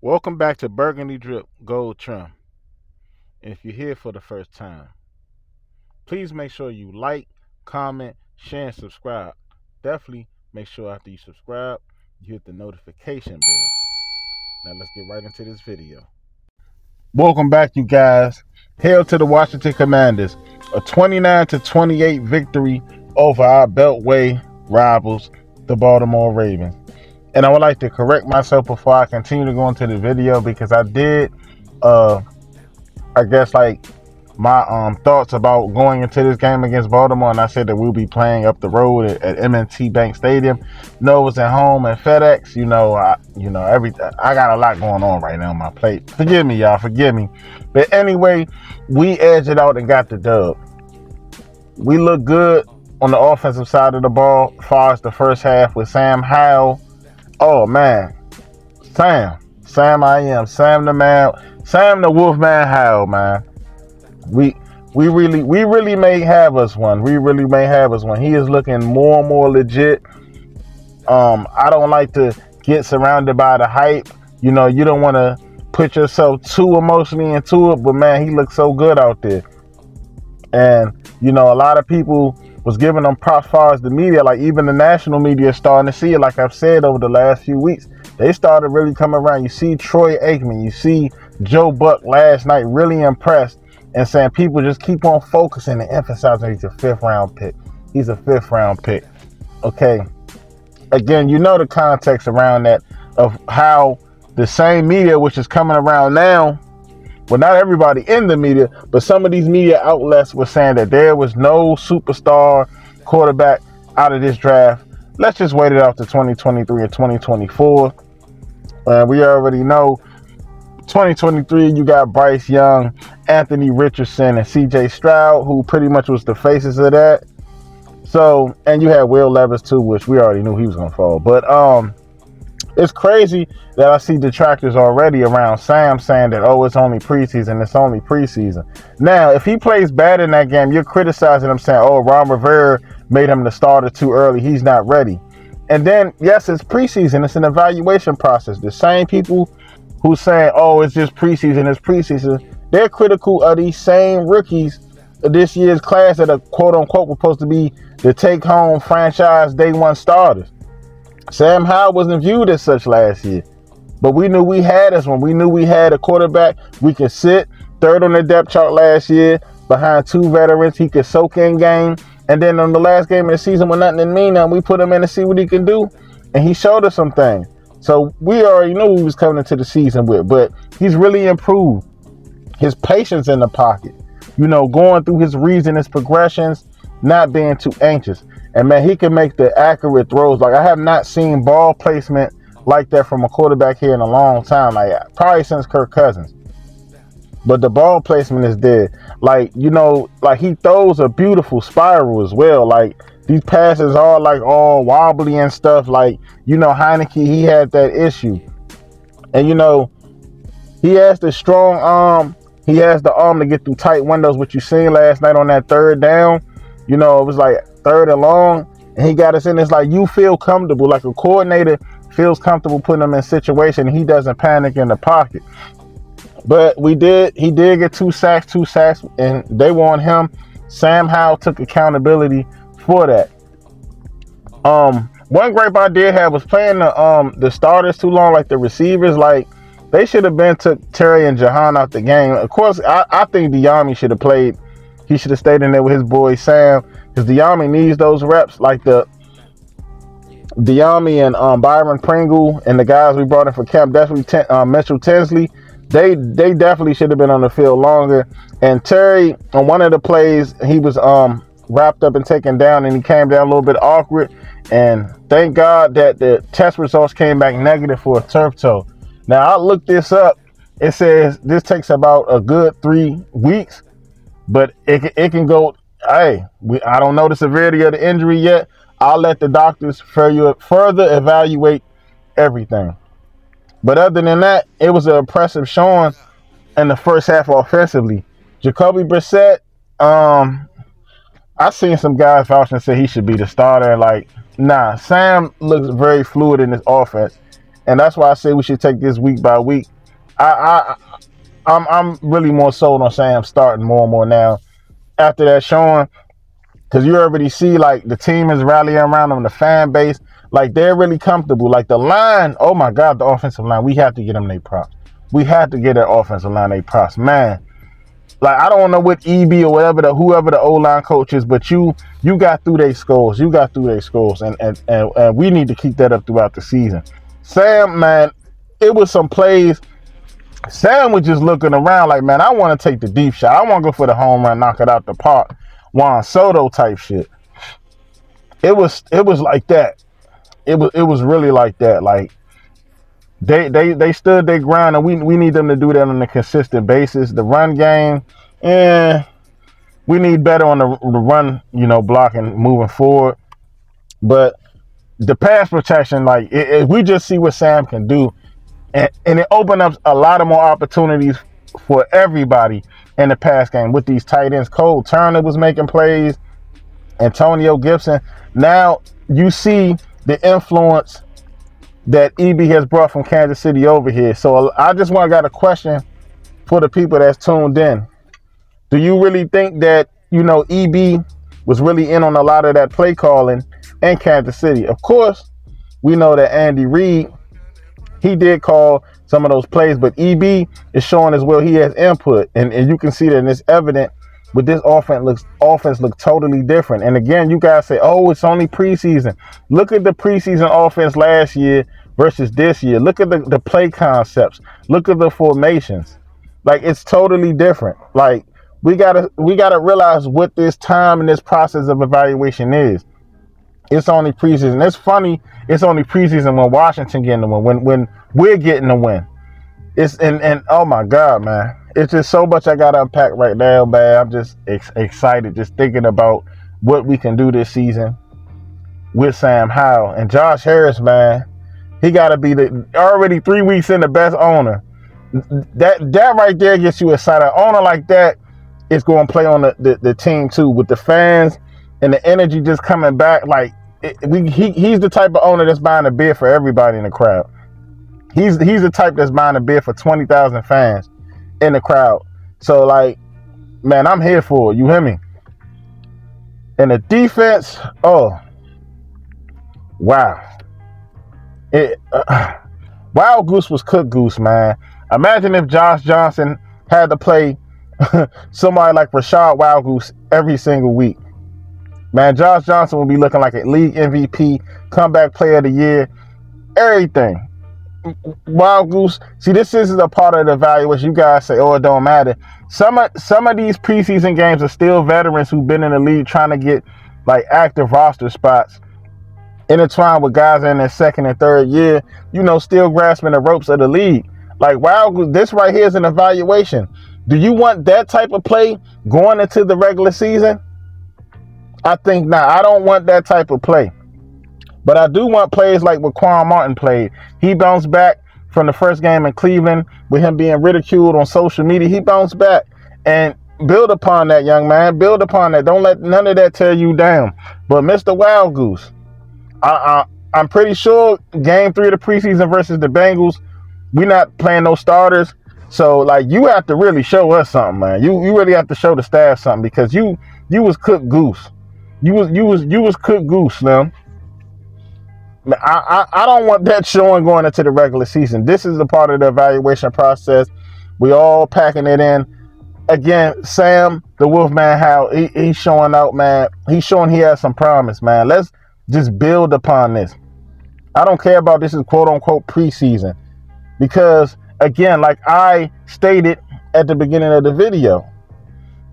Welcome back to Burgundy Drip Gold Trim. If you're here for the first time, please make sure you like, comment, share, and subscribe. Definitely make sure after you subscribe, you hit the notification bell. Now let's get right into this video. Welcome back, you guys. Hail to the Washington Commanders. A 29-28 victory over our Beltway rivals, the Baltimore Ravens. And I would like to correct myself before I continue to go into the video, because I did, I guess, like my thoughts about going into this game against Baltimore, and I said that we'll be playing up the road at M&T Bank Stadium. No, it was at home at FedEx. I got a lot going on right now on my plate. Forgive me, y'all. Forgive me. But anyway, we edged it out and got the dub. We look good on the offensive side of the ball as far as the first half with Sam Howell. Oh man, Sam the man, Sam the Wolfman Howell, man. We really may have us one. He is looking more and more legit. I don't like to get surrounded by the hype. You don't want to put yourself too emotionally into it, but man, he looks so good out there. And a lot of people was giving them props as far as the media, like even the national media is starting to see it. Like I've said over the last few weeks, they started really coming around. You see Troy Aikman, you see Joe Buck last night really impressed and saying people just keep on focusing and emphasizing he's a fifth round pick. He's a fifth round pick. Okay. Again, the context around that of how the same media, which is coming around now, well, not everybody in the media, but some of these media outlets were saying that there was no superstar quarterback out of this draft. Let's just wait it out to 2023 and 2024. We already know 2023, you got Bryce Young, Anthony Richardson, and C.J. Stroud, who pretty much was the faces of that. So, and you had Will Levis too, which we already knew he was going to fall. But it's crazy that I see detractors already around Sam saying that, it's only preseason. Now, if he plays bad in that game, you're criticizing him saying, Ron Rivera made him the starter too early. He's not ready. And then, yes, it's preseason. It's an evaluation process. The same people who saying, it's just preseason, they're critical of these same rookies of this year's class that are quote unquote supposed to be the take home franchise day one starters. Sam Howell wasn't viewed as such last year, but we knew we had us when we knew we had a quarterback we could sit third on the depth chart last year behind two veterans. He could soak in game, and then on the last game of the season when nothing didn't mean nothing, we put him in to see what he can do, and he showed us some things. So we already knew he was coming into the season with, but he's really improved. His patience in the pocket, going through his reads and his progressions, not being too anxious. And man, he can make the accurate throws. Like I have not seen ball placement like that from a quarterback here in a long time. Like probably since Kirk Cousins. But the ball placement is there. Like, like he throws a beautiful spiral as well. Like these passes are like all wobbly and stuff. Like, Heineke, he had that issue. And he has the strong arm. He has the arm to get through tight windows, which you seen last night on that third down. It was like third and long, and he got us in. It's like you feel comfortable, like a coordinator feels comfortable putting him in a situation, and he doesn't panic in the pocket. But he did get two sacks, and they were on him. Sam Howell took accountability for that. One gripe I did have was playing the starters too long, like the receivers. Like they should have been took Terry and Jahan out the game. Of course, I think Diami should have played. He should have stayed in there with his boy Sam, because Diami needs those reps, like the Diami and Byron Pringle and the guys we brought in for camp. Definitely Mitchell Tinsley. They definitely should have been on the field longer. And Terry, on one of the plays, he was wrapped up and taken down, and he came down a little bit awkward. And thank God that the test results came back negative for a turf toe. Now I looked this up. It says this takes about a good 3 weeks. But it can go, I don't know the severity of the injury yet. I'll let the doctors further evaluate everything. But other than that, it was an impressive showing in the first half offensively. Jacoby Brissett, I've seen some guys vouch and say he should be the starter. Like, nah, Sam looks very fluid in this offense. and that's why I say we should take this week by week. I'm really more sold on Sam starting more and more now after that showing, because you already see like the team is rallying around him, the fan base, like they're really comfortable. Like the line, oh my God, the offensive line, we have to get them their props. We have to get that offensive line their props, man. Like I don't know what EB or whoever the O-line coach is, but you got through their scores. You got through their scores, and we need to keep that up throughout the season. Sam, man, it was some plays. Sam was just looking around like, man, I want to take the deep shot. I want to go for the home run, knock it out the park. Juan Soto type shit. It was like that. It was really like that. Like they stood their ground, and we need them to do that on a consistent basis. The run game, we need better on the run, blocking moving forward. But the pass protection, like we just see what Sam can do, and it opened up a lot of more opportunities for everybody in the pass game with these tight ends. Cole Turner was making plays, Antonio Gibson. Now you see the influence that EB has brought from Kansas City over here. So I just got a question for the people that's tuned in. Do you really think that, EB was really in on a lot of that play calling in Kansas City? Of course, we know that Andy Reid, he did call some of those plays, but EB is showing as well he has input. And you can see that, and it's evident with this offense looks totally different. And again, you guys say, oh, it's only preseason. Look at the preseason offense last year versus this year. Look at the play concepts. Look at the formations. Like, it's totally different. Like, we gotta realize what this time and this process of evaluation is. It's only preseason. It's funny. It's only preseason when Washington getting the win. When we're getting the win. It's and oh my God, man. It's just so much I gotta unpack right now, man. I'm just excited just thinking about what we can do this season with Sam Howell and Josh Harris, man. He gotta be already 3 weeks in the best owner. That right there gets you excited. An owner like that is going to play on the team too, with the fans and the energy just coming back. Like he's the type of owner that's buying a beer for everybody in the crowd. He's the type that's buying a beer for 20,000 fans in the crowd. So like, man, I'm here for it. You hear me? And the defense, oh, wow. Wild Goose was cooked goose, man. Imagine if Josh Johnson had to play somebody like Rashad Wild Goose every single week. Man, Josh Johnson will be looking like a league MVP, comeback player of the year, everything. Wild Goose, see, this is a part of the evaluation. You guys say, oh, it don't matter. Some of these preseason games are still veterans who've been in the league trying to get like active roster spots, intertwined with guys in their second and third year, still grasping the ropes of the league. Like, Wild Goose, this right here is an evaluation. Do you want that type of play going into the regular season? I think not. I don't want that type of play. But I do want plays like what Quan Martin played. He bounced back from the first game in Cleveland with him being ridiculed on social media. He bounced back and build upon that, young man. Build upon that. Don't let none of that tear you down. But Mr. Wild Goose, I'm pretty sure game 3 of the preseason versus the Bengals, we're not playing no starters. So like, you have to really show us something, man. You really have to show the staff something, because you was cooked goose. You was cooked goose, man. I don't want that showing going into the regular season. This is a part of the evaluation process. We all packing it in. Again, Sam, the Wolfman Howell, he's showing out, man. He's showing he has some promise, man. Let's just build upon this. I don't care about this is quote unquote preseason, because again, like I stated at the beginning of the video,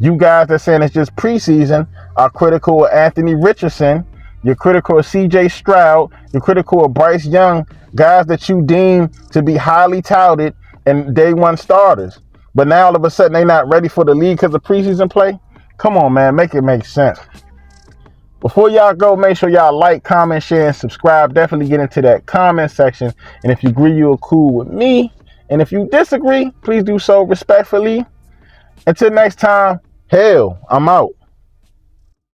you guys that saying it's just preseason are critical of Anthony Richardson. You're critical of C.J. Stroud. You're critical of Bryce Young, guys that you deem to be highly touted and day one starters. But now all of a sudden they're not ready for the league because of preseason play. Come on, man, make it make sense. Before y'all go, make sure y'all like, comment, share, and subscribe. Definitely get into that comment section. And if you agree, you're cool with me. And if you disagree, please do so respectfully. Until next time, hell, I'm out.